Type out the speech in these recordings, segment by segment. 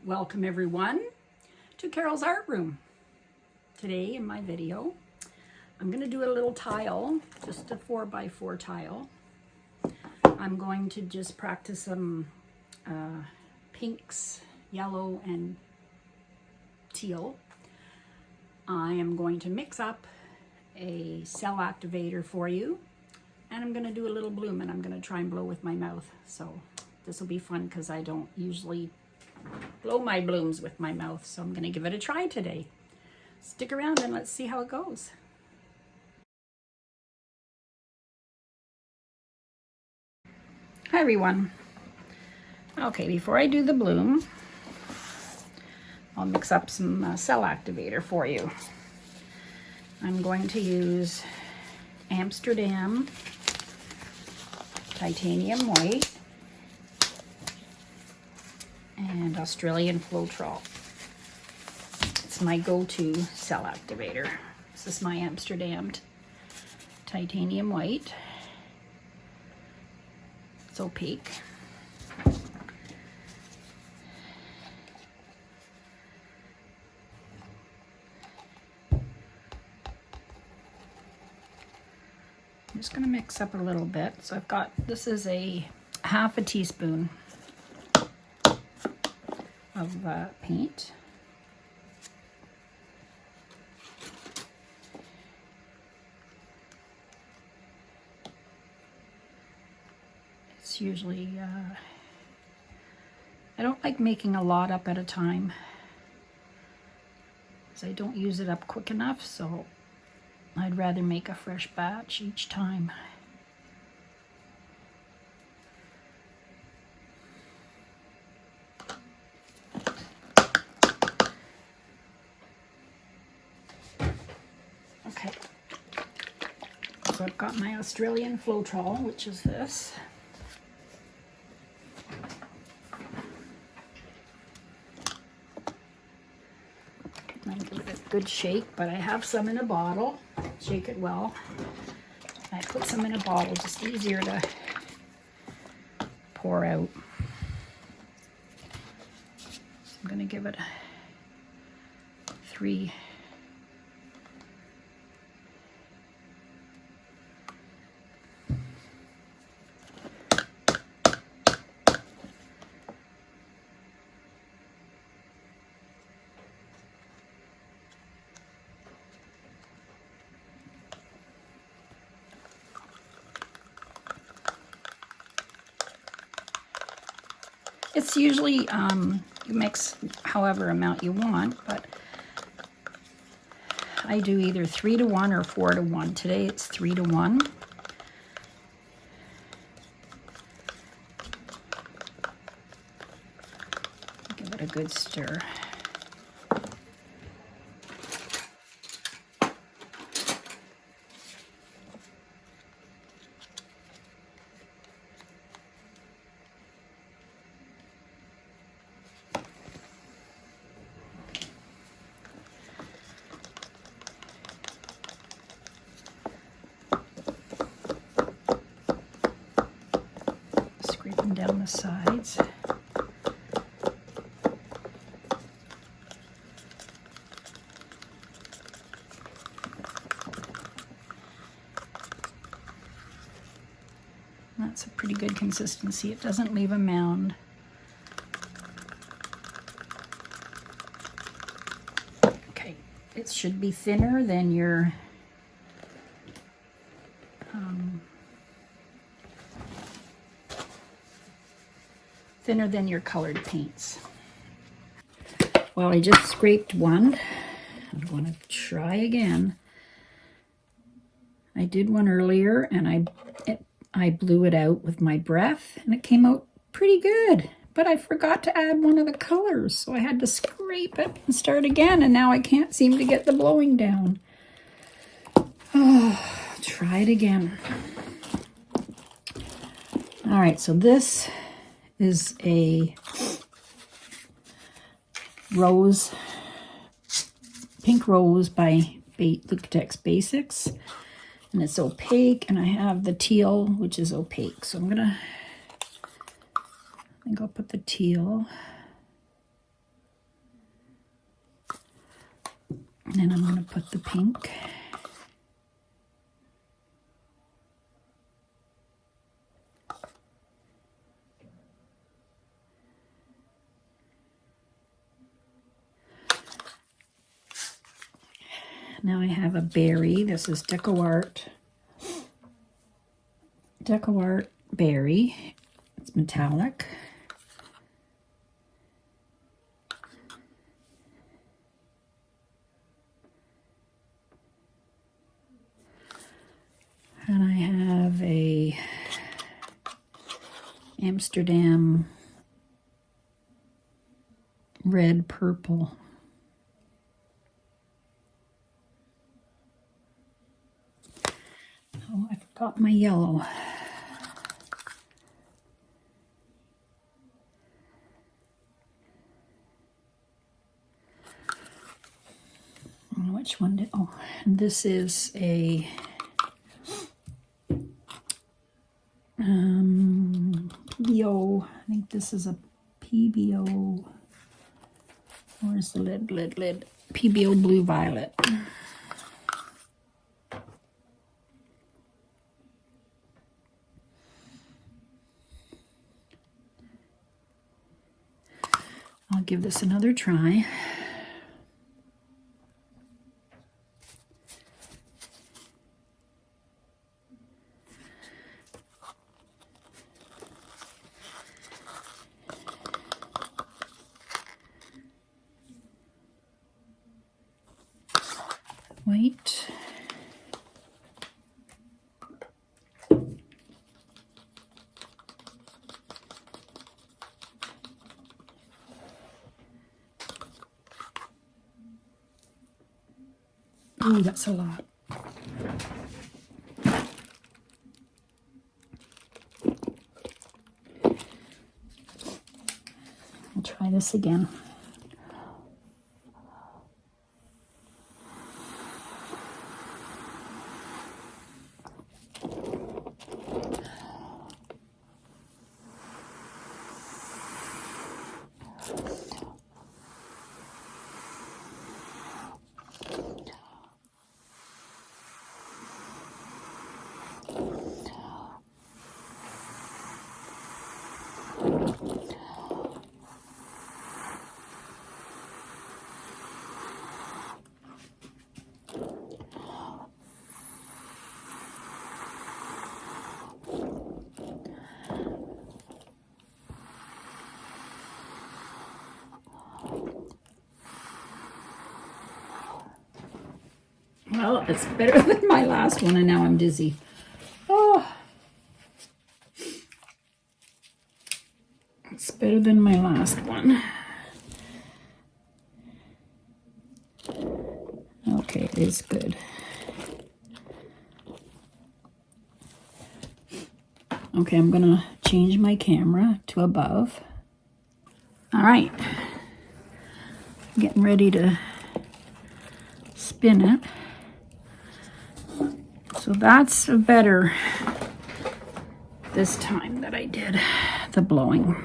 Welcome everyone to Carol's Art Room. Today in my video, I'm going to do a little tile, just a 4x4 tile. I'm going to just practice some pinks, yellow, and teal. I am going to mix up a cell activator for you, and I'm going to do a little bloom, and I'm going to try and blow with my mouth. So this will be fun because I don't usually blow my blooms with my mouth, so I'm going to give it a try today. Stick around and let's see how it goes. Hi everyone. Okay, before I do the bloom, I'll mix up some cell activator for you. I'm going to use Amsterdam titanium white and Australian Floetrol. It's my go-to cell activator. This is my Amsterdam titanium white. It's opaque. I'm just going to mix up a little bit. So I've got, this is a half a teaspoon of paint. It's usually, I don't like making a lot up at a time, because I don't use it up quick enough, so I'd rather make a fresh batch each time. Okay, so I've got my Australian Floetrol, which is this. I give it a good shake, but I have some in a bottle. Shake it well. I put some in a bottle, just easier to pour out. So I'm going to give it 3. It's usually, you mix however amount you want, but I do either 3-to-1 or 4-to-1. Today it's 3-to-1. Give it a good stir. Scraping down the sides. That's a pretty good consistency. It doesn't leave a mound. Okay, it should be thinner than your colored paints. Well, I just scraped one. I'm going to try again. I did one earlier and I blew it out with my breath and it came out pretty good, but I forgot to add one of the colors, so I had to scrape it and start again, and now I can't seem to get the blowing down. Oh, try it again. All right, so this is a rose, pink rose by Liquitex Basics, and it's opaque, and I have the teal, which is opaque. So I think I'll put the teal And then I'm going to put the pink. Now I have a berry. This is DecoArt berry. It's metallic. And I have a Amsterdam red purple. Oh, I forgot my yellow. Which one did, oh, this is a PBO. I think this is a PBO. Where's the lid? PBO Blue Violet. I'll give this another try. White. Oh, that's a lot. I'll try this again. Well, it's better than my last one, and now I'm dizzy. Oh, it's better than my last one. Okay, it is good. Okay, I'm gonna change my camera to above. All right, getting ready to spin it. So that's better this time that I did the blowing.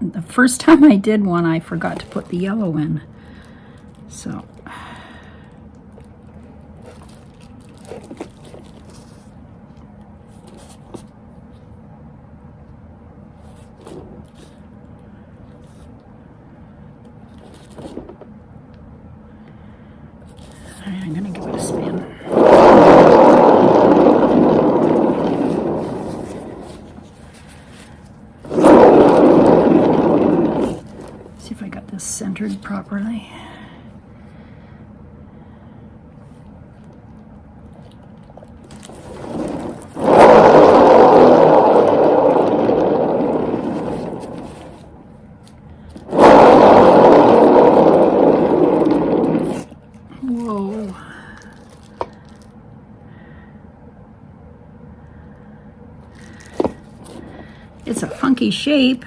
The first time I did one, I forgot to put the yellow in. So I'm gonna give it a spin. See if I got this centered properly. It's a funky shape.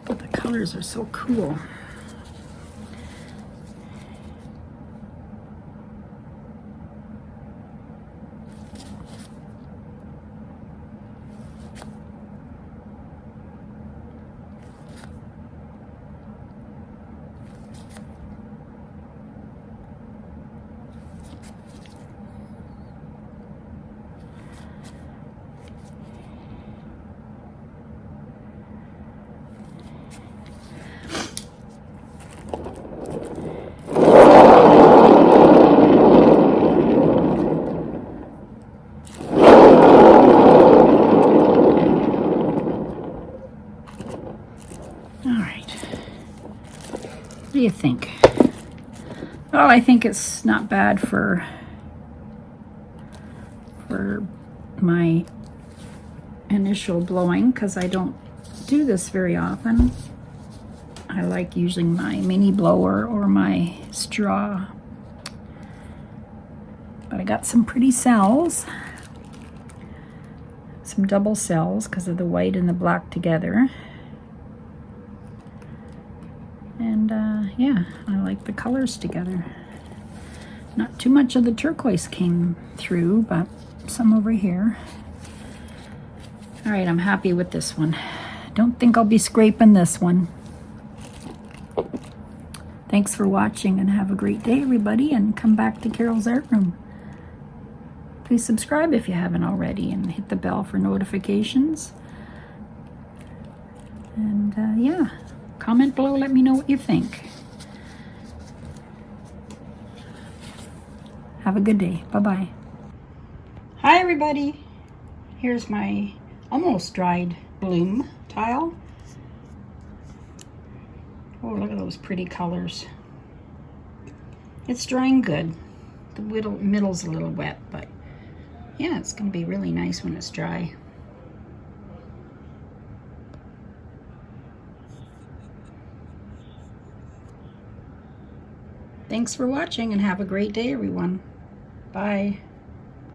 But the colors are so cool. you think? Well, I think it's not bad for my initial blowing, because I don't do this very often. I like using my mini blower or my straw. But I got some pretty cells, some double cells because of the white and the black together. And yeah, I like the colors together. Not too much of the turquoise came through, but some over here. All right, I'm happy with this one. Don't think I'll be scraping this one. Thanks for watching and have a great day, everybody, and come back to Carol's Art Room. Please subscribe if you haven't already and hit the bell for notifications. And yeah, comment below, let me know what you think. Have a good day. Bye-bye. Hi, everybody. Here's my almost dried bloom tile. Oh, look at those pretty colors. It's drying good. The middle's a little wet, but yeah, it's going to be really nice when it's dry. Thanks for watching and have a great day, everyone. Bye.